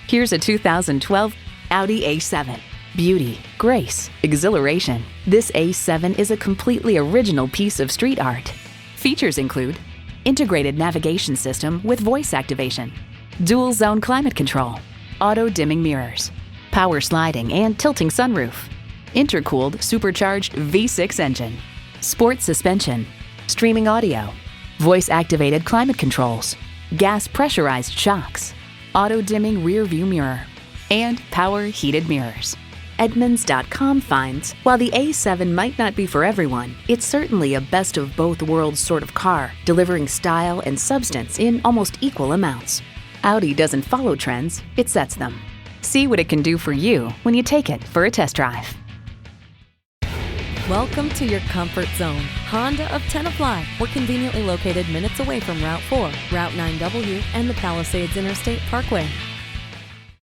Here's a 2012 Audi A7. Beauty, grace, exhilaration. This A7 is a completely original piece of street art. Features include integrated navigation system with voice activation, dual zone climate control, auto dimming mirrors, power sliding and tilting sunroof, intercooled supercharged V6 engine, sport suspension, streaming audio, voice activated climate controls, gas pressurized shocks, auto dimming rear view mirror, and power heated mirrors. Edmunds.com finds, while the A7 might not be for everyone, it's certainly a best of both worlds sort of car, delivering style and substance in almost equal amounts. Audi doesn't follow trends, it sets them. See what it can do for you when you take it for a test drive. Welcome to your comfort zone. Honda of Tenafly. We're conveniently located minutes away from Route 4, Route 9W, and the Palisades Interstate Parkway.